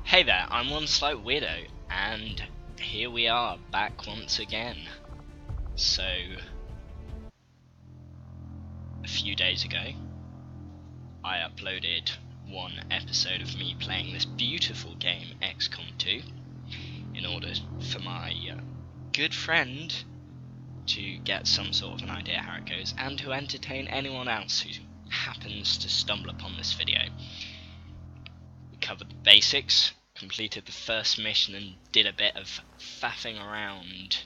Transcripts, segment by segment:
Hey there, I'm One Slight Weirdo, and here we are, back once again. So, a few days ago, I uploaded one episode of me playing this beautiful game, XCOM 2, in order for my good friend to get some sort of an idea how it goes, and to entertain anyone else who happens to stumble upon this video. We covered the basics, completed the first mission and did a bit of faffing around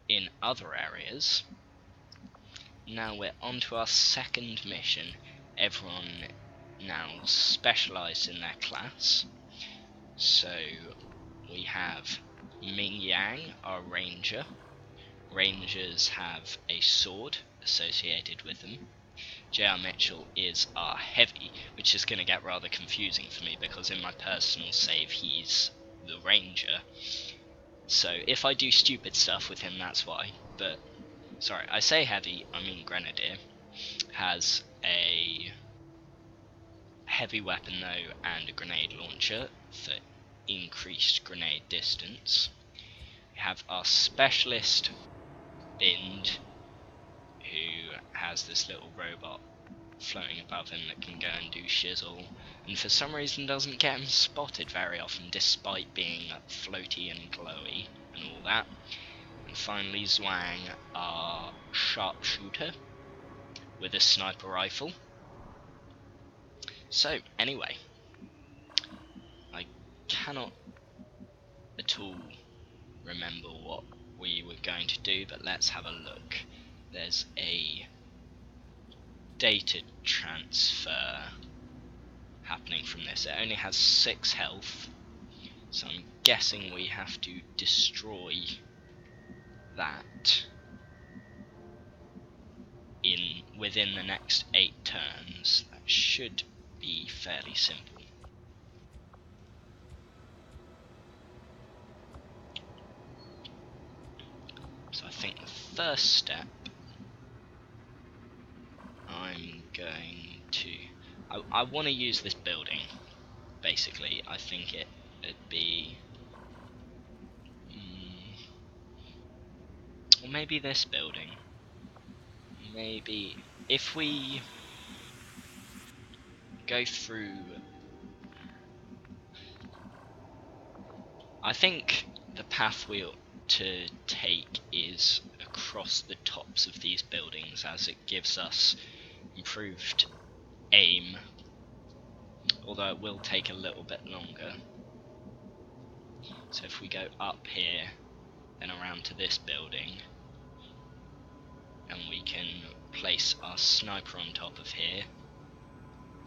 in other areas. Now we're on to our second mission. Everyone now specialised in their class. So we have Ming Yang, our ranger. Rangers have a sword associated with them. J.R. Mitchell is our heavy, which is going to get rather confusing for me because in my personal save he's the ranger. So if I do stupid stuff with him, that's why. But, sorry, I say heavy, I mean grenadier. Has a heavy weapon though and a grenade launcher for increased grenade distance. We have our specialist Bind, who has this little robot floating above him that can go and do shizzle, and for some reason doesn't get him spotted very often despite being floaty and glowy and all that. And finally Zwang, our sharpshooter with a sniper rifle. So anyway, I cannot at all remember what we were going to do, but let's have a look. There's a data transfer happening from this. It only has 6 health, so I'm guessing we have to destroy that within the next 8 turns. That should be fairly simple. So I think the first step I'm going to... I want to use this building, basically. I think it'd be... or maybe this building. Maybe... if we go through... I think the path we ought to take is across the tops of these buildings, as it gives us improved aim, although it will take a little bit longer. So if we go up here then around to this building, and we can place our sniper on top of here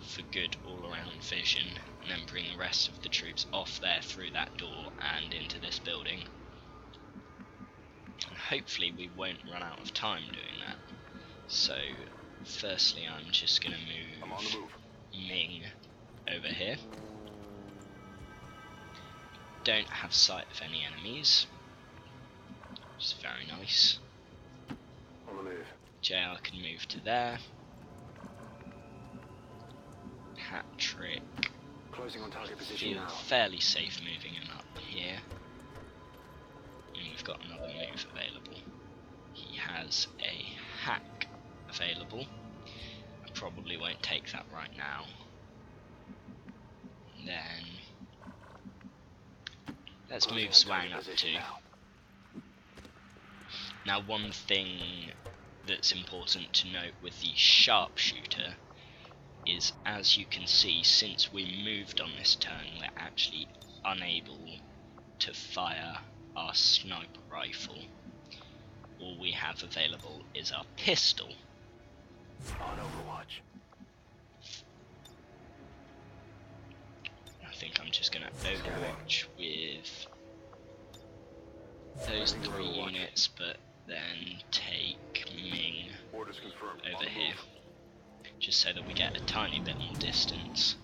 for good all-around vision, and then bring the rest of the troops off there through that door and into this building. And hopefully we won't run out of time doing that. So firstly I'm just going to move Ming over here. Don't have sight of any enemies, which is very nice. JR can move to there. Patrick, closing on target position feel now. fairly safe moving him up here. And we've got another move available. He has a hack available. I probably won't take that right now. And then let's move Zwang up too. Now one thing that's important to note with the sharpshooter is, as you can see, since we moved on this turn, we're actually unable to fire our sniper rifle. All we have available is our pistol. On Overwatch. I think I'm just gonna Overwatch with those 3 units, but then take Ming over here, just so that we get a tiny bit more distance.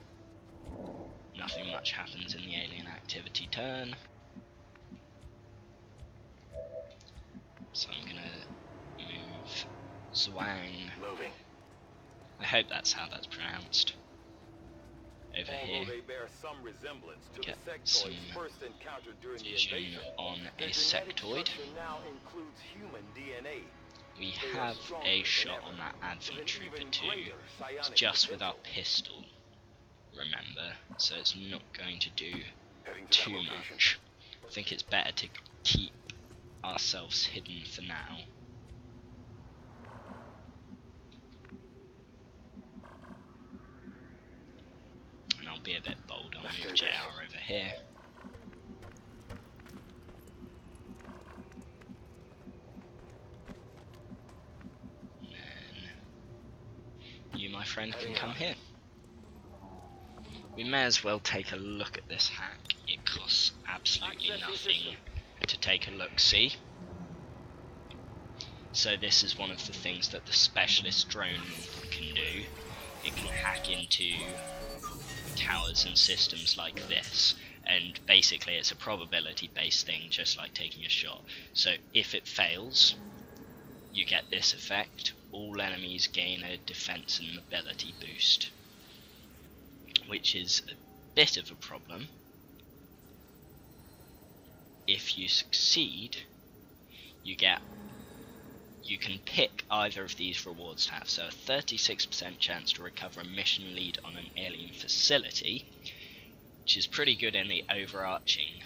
Nothing much happens in the alien activity turn. So I'm gonna move Zwang. Moving. I hope that's how that's pronounced. over here. Although they bear some resemblance to Get the sectoids some first encountered during the vision invasion, on their a genetic sectoid. structure now includes human DNA. We They are have stronger a than shot ever, on that with Advent an Trooper even too. greater It's psionic just with our potential. pistol, remember, so it's not going to do Heading to that too location. much. I think it's better to keep ourselves hidden for now. And I'll be a bit bold, I'll move JR over here. And then you, my friend, can come here. We may as well take a look at this hack. It costs absolutely nothing to take a look-see. So this is one of the things that the specialist drone can do. It can hack into towers and systems like this, and basically it's a probability based thing, just like taking a shot. So if it fails, you get this effect: all enemies gain a defense and mobility boost, which is a bit of a problem. If you succeed, you can pick either of these rewards to have. So a 36% chance to recover a mission lead on an alien facility, which is pretty good in the overarching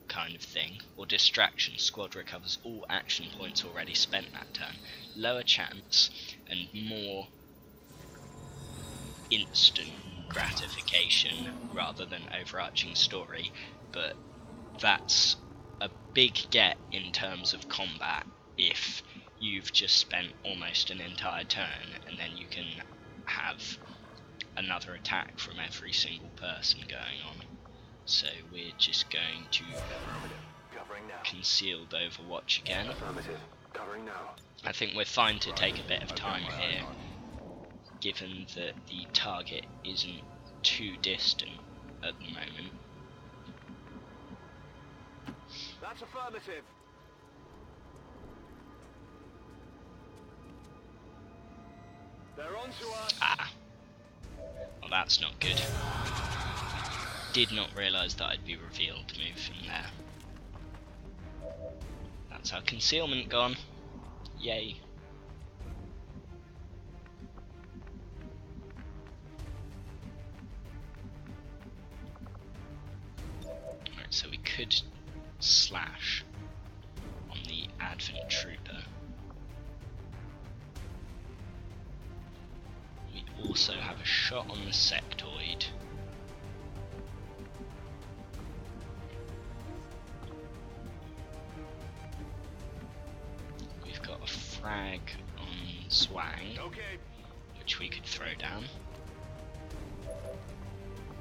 kind of thing. Or distraction, squad recovers all action points already spent that turn. Lower chance and more instant gratification rather than overarching story, but that's a big get in terms of combat if you've just spent almost an entire turn and then you can have another attack from every single person going on. So we're just going to concealed overwatch again. I think we're fine to take a bit of time here, given that the target isn't too distant at the moment. That's affirmative. They're on to us. Ah. Well, that's not good. Did not realise that I'd be revealed moving there. That's our concealment gone. Yay. Right, so we could slash on the Advent Trooper. We also have a shot on the sectoid. We've got a frag on Zwang, Okay. which we could throw down,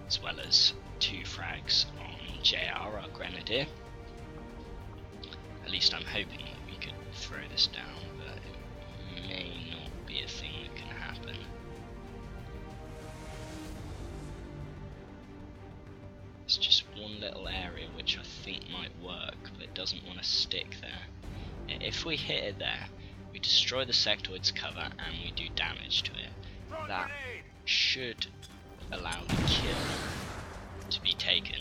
as well as 2 frags on JR, our Grenadier. At least I'm hoping that we could throw this down, but it may not be a thing that can happen. It's just one little area which I think might work, but it doesn't want to stick there. If we hit it there, we destroy the sectoid's cover and we do damage to it. That should allow the kill to be taken.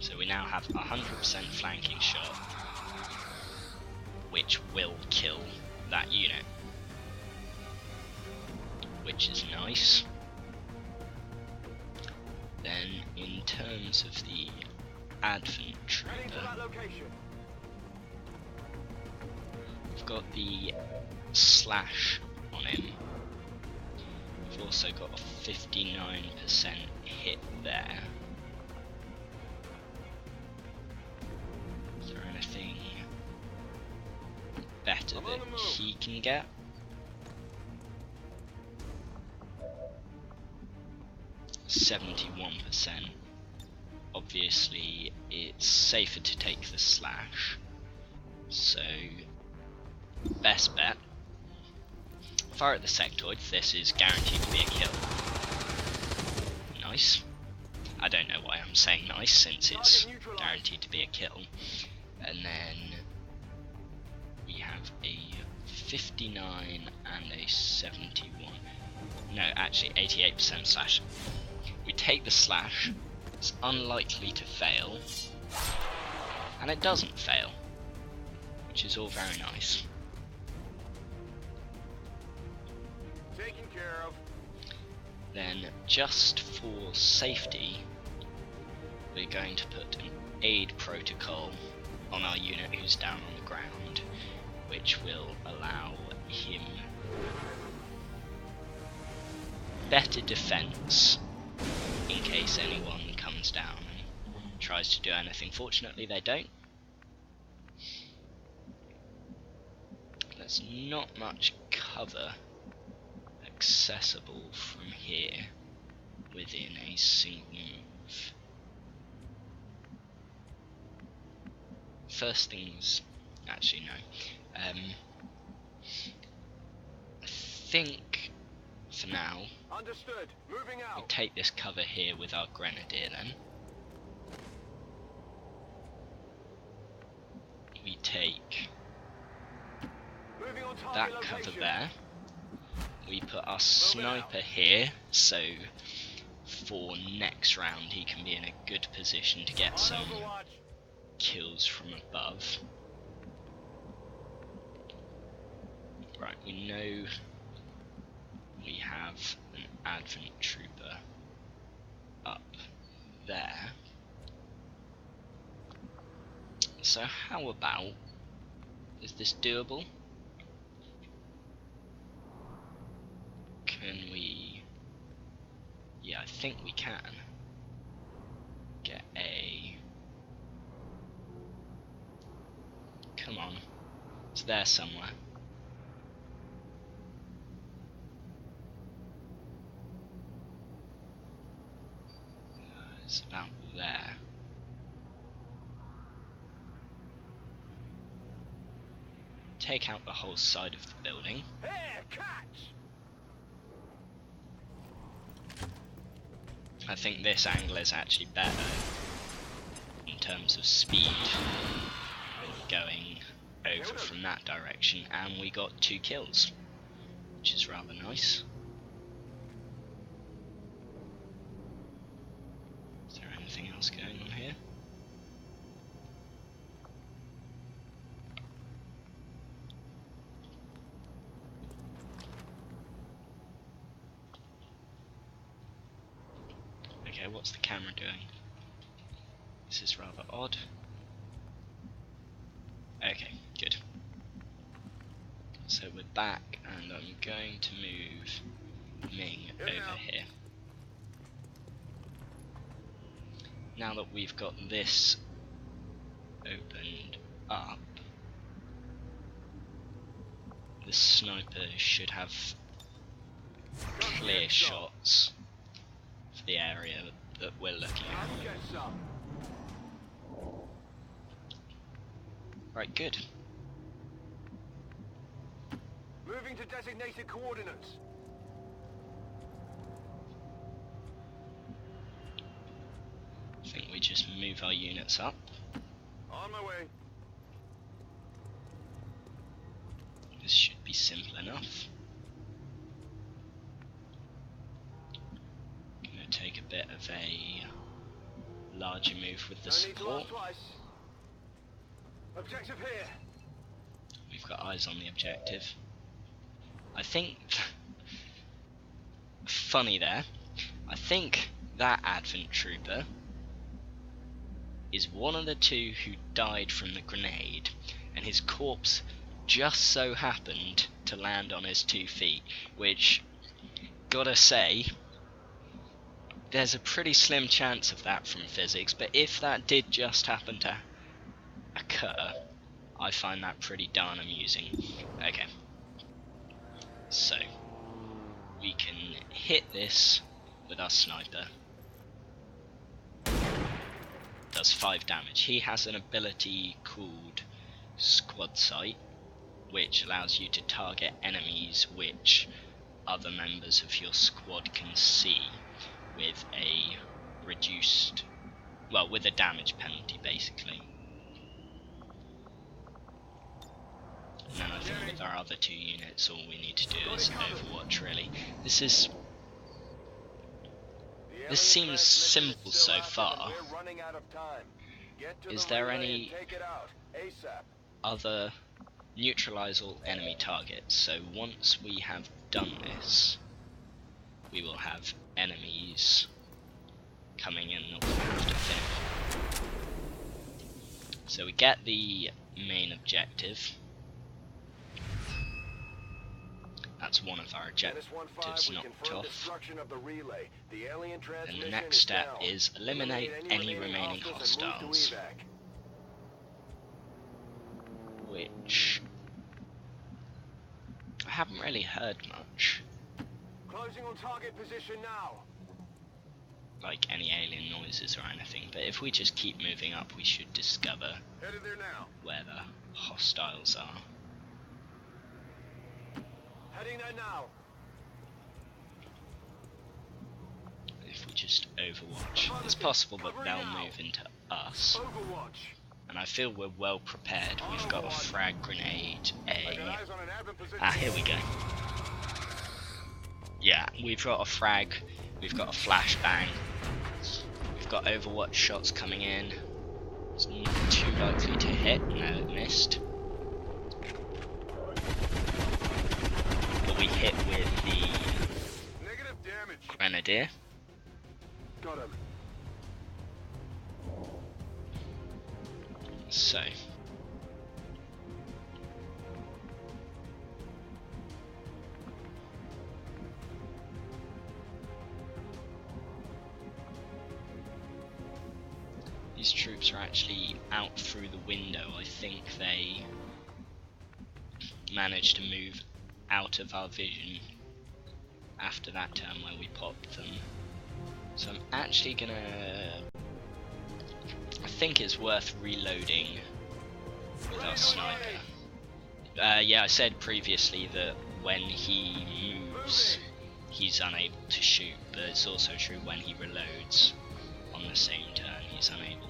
So we now have 100% flanking shot, which will kill that unit, which is nice. Then in terms of the Advent Trooper, we've got the slash on him. We've also got a 59% hit there. Is there anything better that he can get? %71%. Obviously, it's safer to take the slash. So, best bet. Fire at the sectoids. This is guaranteed to be a kill. Nice. I don't know why I'm saying nice, since it's guaranteed to be a kill. And then we have a 59 and a 71. no, actually 88% slash. We take the slash, it's unlikely to fail, and it doesn't fail, which is all very nice. Taken care of. Then, just for safety, we're going to put an aid protocol on our unit who's down on the ground, which will allow him better defense in case anyone comes down and tries to do anything. Fortunately they don't. There's not much cover accessible from here within a single move. First things, actually no, I think for now Understood. Moving we out. take this cover here with our grenadier then. We take Moving on target that location. cover there. We put our sniper here, so for next round he can be in a good position to get On some Overwatch. kills from above. Right, we know we have an advent trooper up there. So how about, is this doable? Can we, yeah, I think we can get a, come on, it's there somewhere. It's about there. Take out the whole side of the building. Here, catch. I think this angle is actually better in terms of speed going over from that direction, and we got 2 kills, which is rather nice. Is there anything else going on here? Okay, what's the camera doing? This is rather odd. Okay, good. So we're back, and I'm going to move Ming over here. Now that we've got this opened up, the sniper should have clear shots for the area that we're looking at. I'll get some. Right, good. Moving to designated coordinates. I think we just move our units up. On my way. This should be simple enough. Gonna take a bit of a larger move with the No need to support. ask twice. Objective here. We've got eyes on the objective. I think funny there. I think that advent trooper is one of the 2 who died from the grenade, and his corpse just so happened to land on his 2 feet, which, gotta say, there's a pretty slim chance of that from physics, but if that did just happen to occur, I find that pretty darn amusing. Okay, so we can hit this with our sniper. Does 5 damage. He has an ability called Squad Sight, which allows you to target enemies which other members of your squad can see with a reduced, well, with a damage penalty basically. And then I think with our other 2 units all we need to do is Overwatch really. This is This seems simple so far. We're running out of time. Get to Is the there relay any and take it out ASAP. other neutralize all enemy targets? So once we have done this, we will have enemies coming in that we'll have to finish. So we get the main objective. That's one of our objectives knocked off. And the next step is eliminate any remaining hostiles, which I haven't really heard much. Closing on target position now. Like any alien noises or anything, but if we just keep moving up, we should discover Headed there now. where the hostiles are. Heading there now. If we just overwatch, it's possible that they'll move into us, Overwatch. and I feel we're well prepared. We've got a frag grenade, I got eyes on an advent position. here we go. Yeah, we've got a frag, we've got a flashbang, we've got overwatch shots coming in. It's not too likely to hit. No, it missed. But we hit with the Negative damage. grenadier. Got him. So these troops are actually out through the window. I think they managed to move out of our vision after that turn where we popped them. So I'm actually gonna... I think it's worth reloading with our sniper. Yeah, I said previously that when he moves, he's unable to shoot, but it's also true when he reloads on the same turn, he's unable.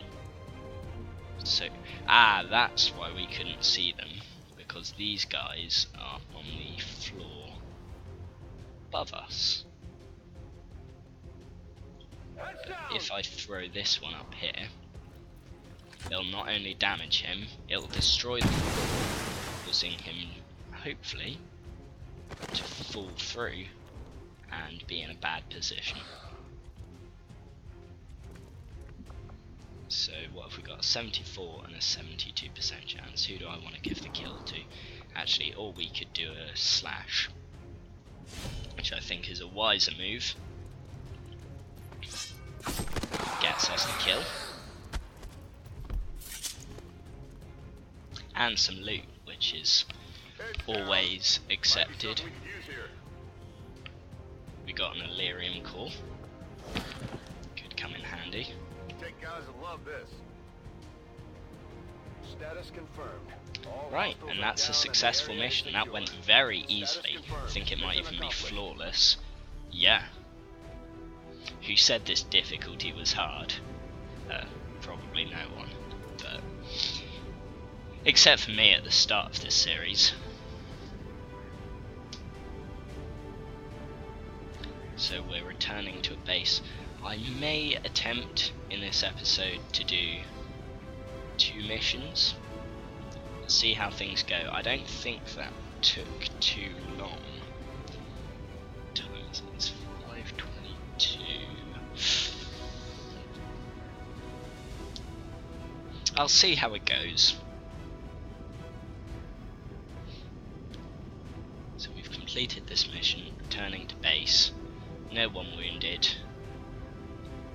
So, that's why we couldn't see them, because these guys are on the floor above us. But if I throw this one up here, it'll not only damage him, it'll destroy them, causing him, hopefully, to fall through and be in a bad position. So what have we got? A 74 and a 72% chance. Who do I want to give the kill to? Actually, or we could do a slash, which I think is a wiser move. Gets us the kill. And some loot, which is always accepted. We got an Illyrium core. Could come in handy. Take guys that love this. Status confirmed. All Right, hostiles and are that's down a and the successful area is mission. That secure. went very Status easily. I confirmed. think it might Mission even be accomplished. flawless. Yeah. Who said this difficulty was hard? Probably no one. But except for me at the start of this series. So we're returning to a base. I may attempt in this episode to do 2 missions. Let's see how things go. I don't think that took too long. Times it's 5:22. I'll see how it goes. So we've completed this mission, returning to base. No one wounded.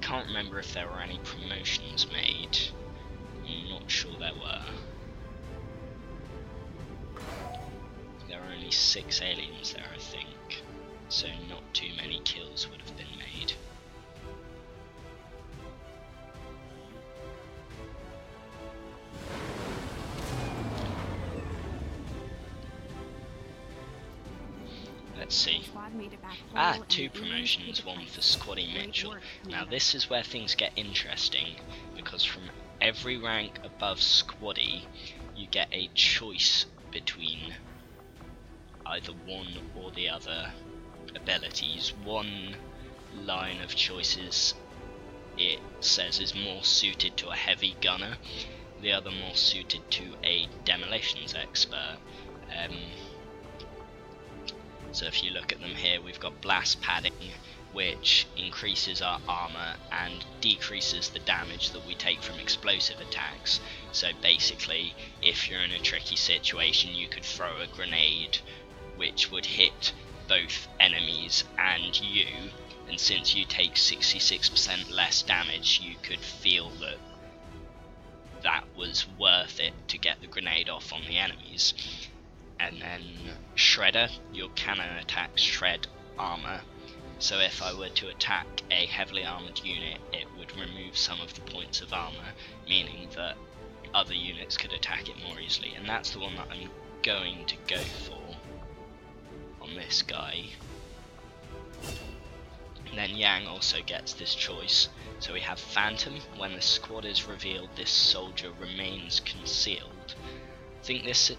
Can't remember if there were any promotions made. I'm not sure there were. There are only 6 aliens there, I think. So not too many kills would have been made. Let's see. 2 promotions, one for Squaddy Mitchell. Now this is where things get interesting, because from every rank above Squaddy, you get a choice between either one or the other abilities. One line of choices it says is more suited to a heavy gunner, the other more suited to a demolitions expert. So if you look at them here, we've got blast padding, which increases our armor and decreases the damage that we take from explosive attacks. So basically, if you're in a tricky situation, you could throw a grenade which would hit both enemies and you, and since you take 66% less damage, you could feel that that was worth it to get the grenade off on the enemies. And then Shredder, your cannon attacks shred armor, so if I were to attack a heavily armoured unit, it would remove some of the points of armour, meaning that other units could attack it more easily, and that's the one that I'm going to go for on this guy. And then Yang also gets this choice. So we have Phantom. When the squad is revealed, this soldier remains concealed. I think it's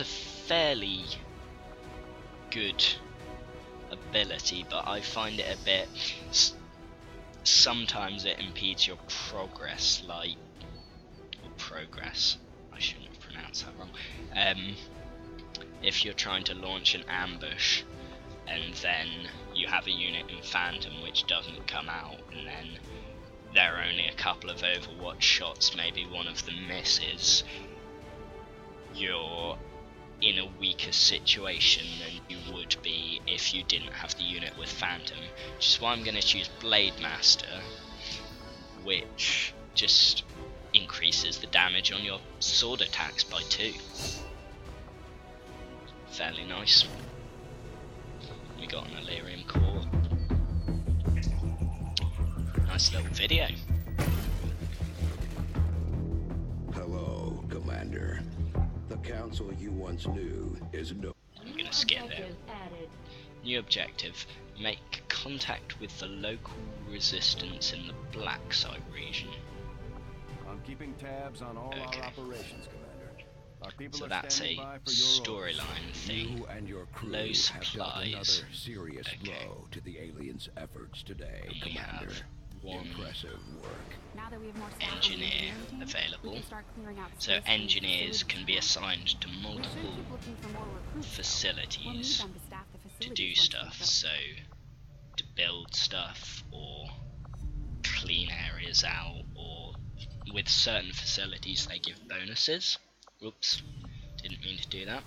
a fairly good ability, but I find it a bit, sometimes it impedes your progress, I shouldn't have pronounced that wrong. If you're trying to launch an ambush and then you have a unit in Phantom which doesn't come out, and then there are only a couple of Overwatch shots, maybe one of them misses, you're in a weaker situation than you would be if you didn't have the unit with Phantom, which is why I'm going to choose Blade Master, which just increases the damage on your sword attacks by 2. Fairly nice. We got an Illyrium core. Nice little video. Hello, Commander. The council you once knew is no. I'm gonna skip it. New objective: make contact with the local resistance in the Black Site region. I'm keeping tabs on all our operations, Commander. Our people So are that's a standing by for your orders. storyline thing. You and your crew Low have dealt supplies. another serious blow to the aliens' efforts today, We Commander. have one Impressive work. Now that we have more staff on the engineer engineering team, we available. can start clearing out So space for engineers facilities. can be assigned to We should multiple keep looking for more recruits, though. We'll need facilities them to staff the to facilities do once they're stuff. built. So to build stuff or clean areas out, or with certain facilities they give bonuses. Oops, didn't mean to do that.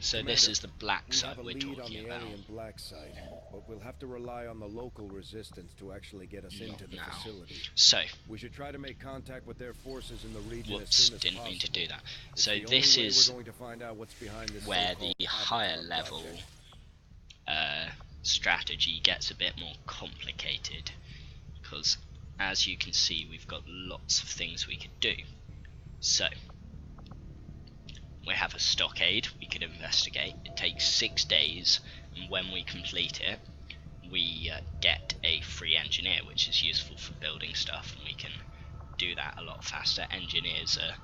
So this is the black We site have a we're lead on talking the about. alien black site, but we'll have to rely on the local resistance to actually get us into the now. facility. So, We should try to make contact with their forces in the region as whoops, soon as didn't possible. mean to do that. It's So the only this way is we're going to find out what's behind this where so-called the higher Avatar level project. strategy gets a bit more complicated, because as you can see we've got lots of things we could do. So we have a stockade we could investigate. It takes 6 days, and when we complete it we get a free engineer, which is useful for building stuff, and we can do that a lot faster. Engineers are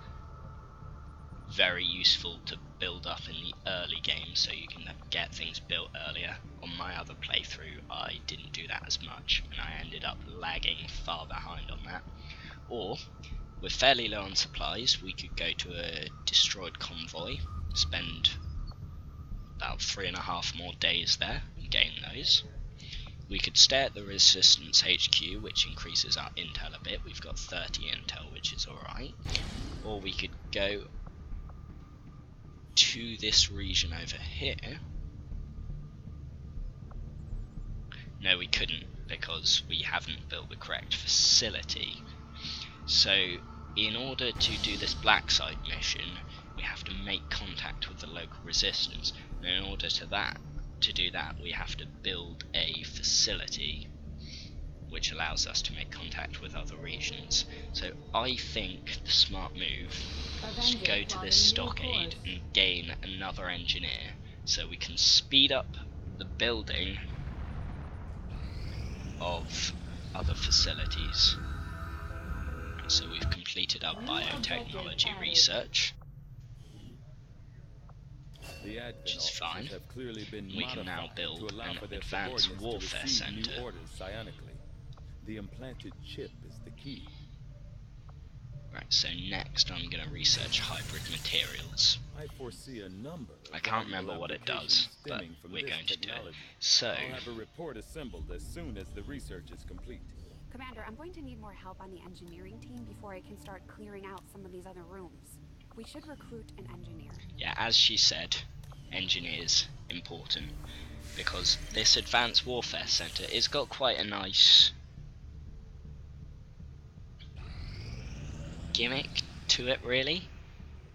very useful to build up in the early game, so you can get things built earlier. On my other playthrough I didn't do that as much, and I ended up lagging far behind on that. Or, we're fairly low on supplies, we could go to a destroyed convoy, spend about 3.5 more days there and gain those. We could stay at the Resistance HQ, which increases our intel a bit. We've got 30 intel, which is alright. Or we could go to this region over here. No, we couldn't, because we haven't built the correct facility. So in order to do this black site mission we have to make contact with the local resistance, and in order to do that we have to build a facility which allows us to make contact with other regions. So I think the smart move is to go to this stockade and gain another engineer, so we can speed up the building of other facilities. So we've completed our biotechnology research. The admin which is officers fine. have clearly been We can now modified build to allow an for their advanced subordinates warfare to receive new center. orders psionically. The implanted chip is the key. Right, so next I'm going to research hybrid materials. I foresee a number of I can't remember valuable what it does, applications but stemming from we're this going to do it. technology. So, I'll have a report assembled as soon as the research is complete. Commander, I'm going to need more help on the engineering team before I can start clearing out some of these other rooms. We should recruit an engineer. yeah, as she said, engineers important, because this advanced warfare center has got quite a nice gimmick to it, really,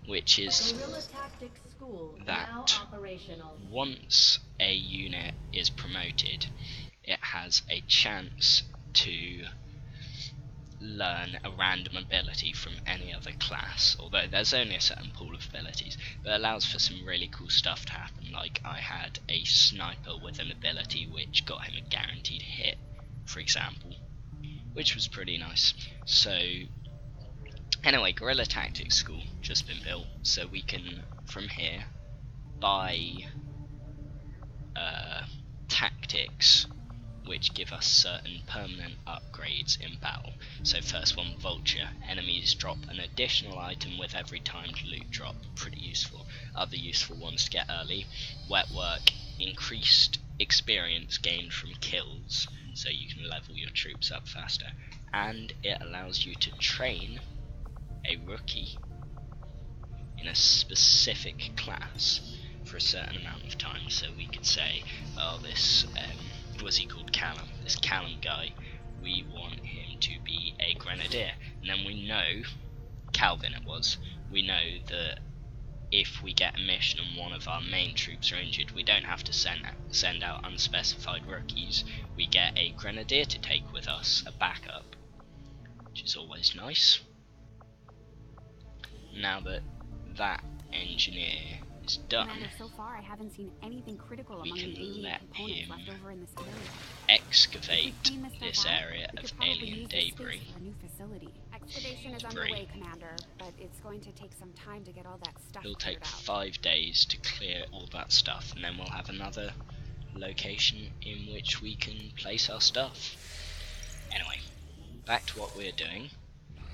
which is Guerrilla Tactics School that now operational. once a unit is promoted, it has a chance to learn a random ability from any other class, although there's only a certain pool of abilities, but it allows for some really cool stuff to happen. Like I had a sniper with an ability which got him a guaranteed hit, for example, which was pretty nice. So anyway, Guerrilla Tactics School just been built, so we can from here buy tactics which give us certain permanent upgrades in battle. So first one, Vulture. Enemies drop an additional item with every timed loot drop. Pretty useful. Other useful ones to get early. Wet Work. Increased experience gained from kills, so you can level your troops up faster. And it allows you to train a rookie in a specific class for a certain amount of time. So we could say, oh, this was he called Callum? This Callum guy, we want him to be a grenadier. And then we know, Calvin it was, we know that if we get a mission and one of our main troops are injured, we don't have to send out unspecified rookies. We get a grenadier to take with us, a backup, which is always nice. Now that that engineer is done, Commander, so far I haven't seen anything critical we among can the alien let components him left over in this area. excavate If we clean this stuff out, area we of could probably alien use this space debris. for a new facility. Excavation is Debris. underway, Commander, but it's going to take some time to get all that stuff It'll cleared take out. 5 days to clear all that stuff, and then we'll have another location in which we can place our stuff. Anyway, back to what we're doing.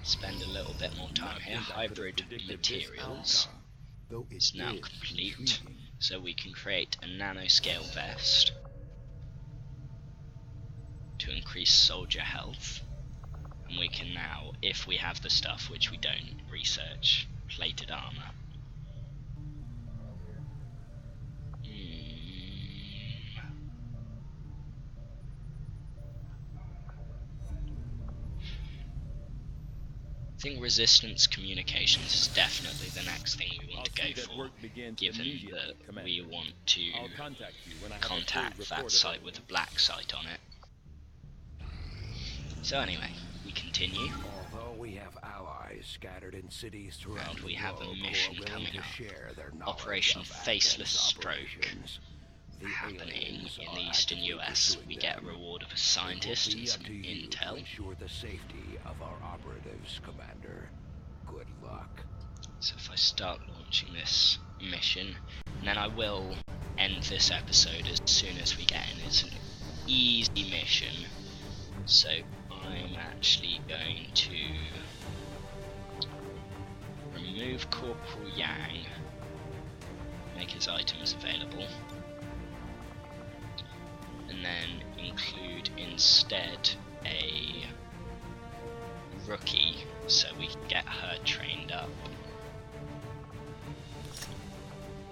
Spend a little bit more time here. Hybrid materials is now complete, so we can create a nanoscale vest to increase soldier health, and we can now, if we have the stuff, which we don't, research plated armor. I think resistance communications is definitely the next thing we want to go for, given that we want to contact that site with a black site on it. So anyway, we continue. Although we have allies scattered in cities throughout And the we have a globe who are mission willing coming to up. share their knowledge Operation of Faceless Advent's Stroke operations. The happening aliens in are the eastern actively US. pursuing We get a them. reward of a It will scientist be and up some to you to intel. ensure the safety of our operatives, Commander. Good luck. So if I start launching this mission, and then I will end this episode as soon as we get in. It's an easy mission, so I'm actually going to remove Corporal Yang, make his items available, and then include instead a rookie so we can get her trained up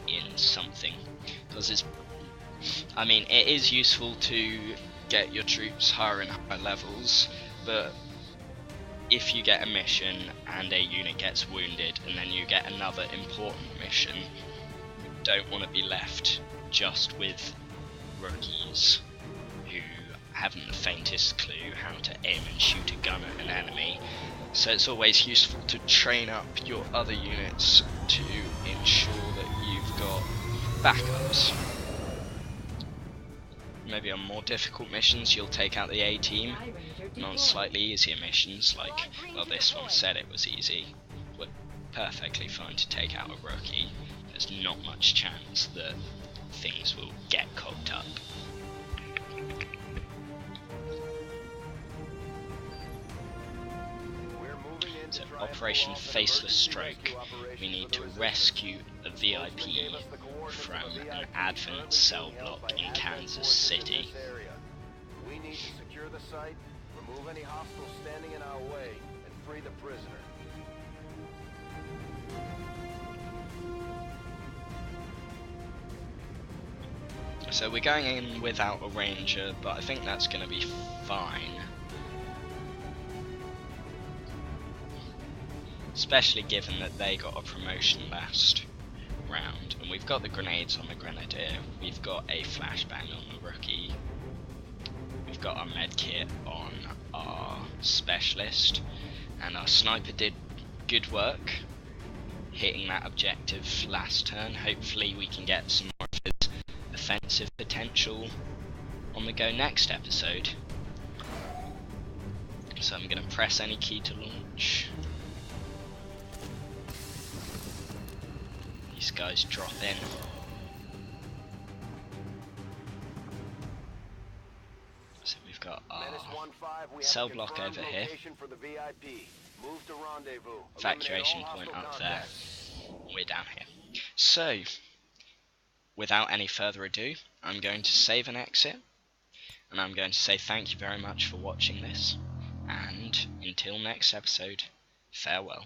in something, because it's, I mean, it is useful to get your troops higher and higher levels, but if you get a mission and a unit gets wounded and then you get another important mission, you don't want to be left just with rookies who haven't the faintest clue how to aim and shoot a gun at an enemy. So it's always useful to train up your other units to ensure that you've got backups. Maybe on more difficult missions you'll take out the A team, and on slightly easier missions, like, well, this one said it was easy, we're perfectly fine to take out a rookie, because there's not much chance that things will get cocked up. So, Operation Faceless Stroke. We need to rescue a VIP from an Advent cell block in Kansas City. We need to secure the site, remove any hostiles standing in our way, and free the prisoner. So we're going in without a ranger, but I think that's going to be fine. Especially given that they got a promotion last round. And we've got the grenades on the grenadier, we've got a flashbang on the rookie, we've got our medkit on our specialist, and our sniper did good work hitting that objective last turn. Hopefully we can get some more of his offensive potential on the go next episode. So I'm going to press any key to launch. These guys drop in. So we've got our cell block over here. Evacuation point up there. We're down here. So, without any further ado, I'm going to save and exit. And I'm going to say thank you very much for watching this. And until next episode, farewell.